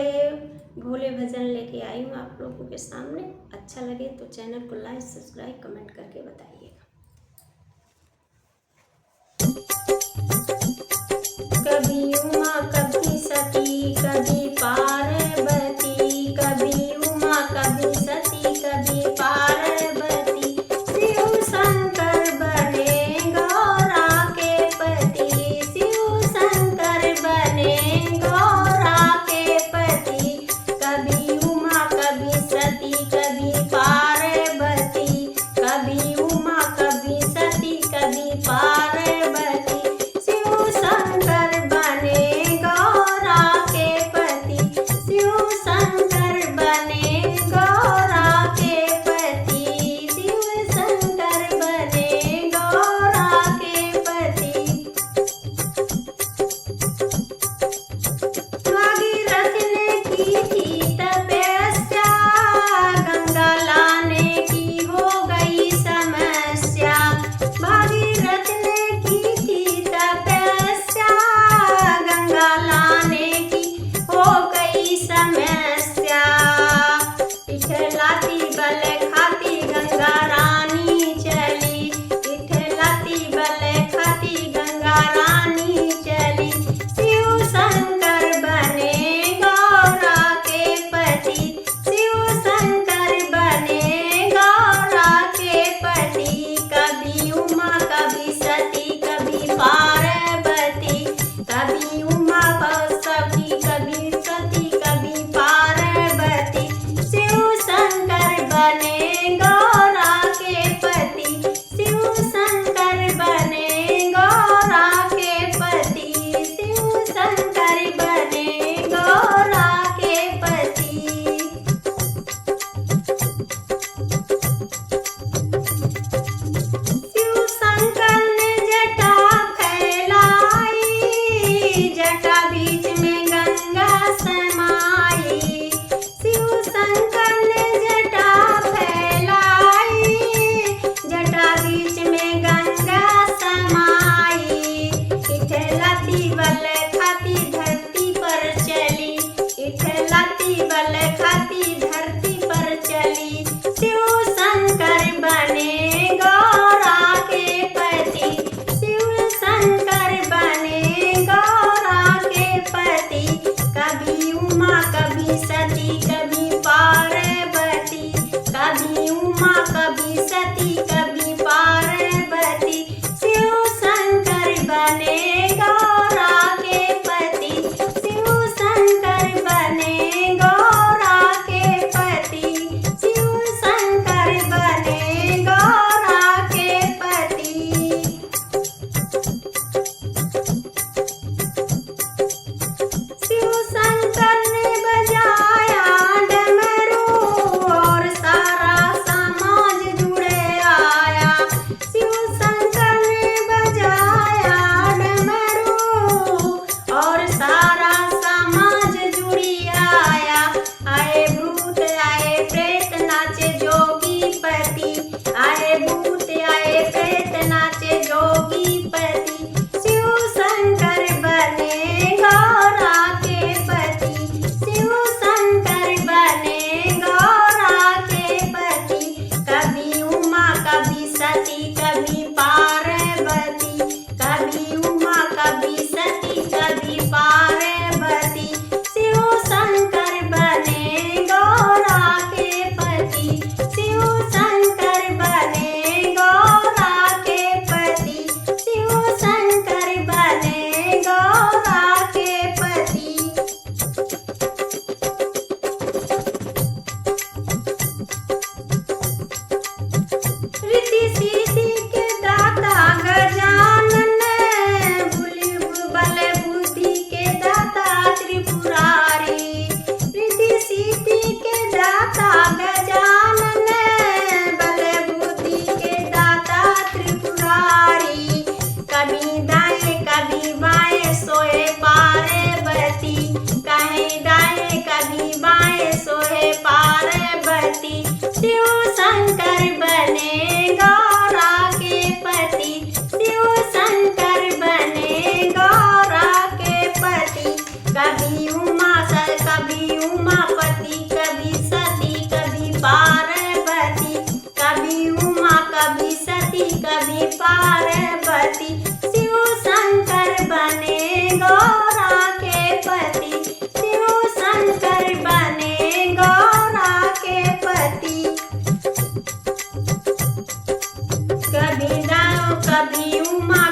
महादेव। भोले भजन लेके आई हूँ आप लोगों के सामने। अच्छा लगे तो चैनल को लाइक सब्सक्राइब कमेंट करके बताइएगा। कभी उमा कभी सती कभी पार्वती, कभी उमा कभी सती कभी पार्वती, शिव शंकर बने गौरा के पति, शिव शंकर बने गौरा के पति। कभी उमा कभी सती कभी पार्वती, कभी उमा कभी सती कभी पार्वती, शिव शंकर बने गौरा के पति, शिव शंकर बने गौरा के पति, शिव शंकर बने गौरा के पति। भागीरथ ने की थी तपस्या, गंगा लाने की हो गई समस्या। भागीरथ ने की थी तपस्या, गंगा लाने की हो गई समस्या। इठलाती बल खाती गंगा रानी चली, इठलाती बल खाती गंगा रानी चली, शिव शंकर बने गौरा के पति, शिव शंकर बने गौरा के पति। कभी उमा कभी सती कभी पार्वती, कभी उमा सती कभी सती कभी पार्वती, शिव शंकर बने गौरा के पति, शिव शंकर बने गौरा के पति, शिव शंकर बने गौरा के पति। शिव शंकर ने जटा फैलाई, जटा बीच में गंगा समाई, शिव शंकर ने जटा फैलाई, जटा बीच में गंगा समाई। इठलाती बल खाती धरती पर चली, इठलाती बल खाती धरती पर चली, शिव शंकर बने गौरा के पति, शिव शंकर बने गौरा के पति। कभी उमा कभी सती कभी पार्वती, कभी उमा कभी सती कभी पार्वती, शिव शंकर बने गौरा के पति, शिव शंकर बने गौरा के पति, शिव शंकर बने गौरा के पति। शिव शंकर ने बजाया डमरू और सारा समाज जुड़े आया, शिव शंकर ने बजाया डमरू और सारा समाज जुड़ी आया। आए भूत आए प्रेत नाचे जोगी पति, आए भूत आए प्रेत नाचे जोगी पति, शिव शंकर बने गौरा के पति, शिव शंकर बने गौरा के पति। कभी उमा कभी सती कभी पार्वती, कभी उमा कभी सती कभी पार्वती, शिव शंकर बने गौरा के पति, शिव शंकर बने गौरा के पति, शिव शंकर बने गौरा के पति। रिद्धि सिद्धि के दाता गजानन, बल बुद्धि के दाता त्रिपुरारी, रिद्धि सिद्धि के दाता गजानन, बल बुद्धि के दाता त्रिपुरारी। कभी दाएं कभी बाएं सोए पार्वती, कहीं दाएं कभी बाएं सोए पार्वती, शिव शंकर बने गौरा के पति, शिव शंकर बने गौरा के पति। कभी उमा कभी उमापति, कभी सती, कभी पार्वती, कभी उमा, कभी सती, कभी पार्वती, शिव शंकर बने गौरा के पति, शिव शंकर बने गौरा के पति। कभी दाऊ, कभी उमा,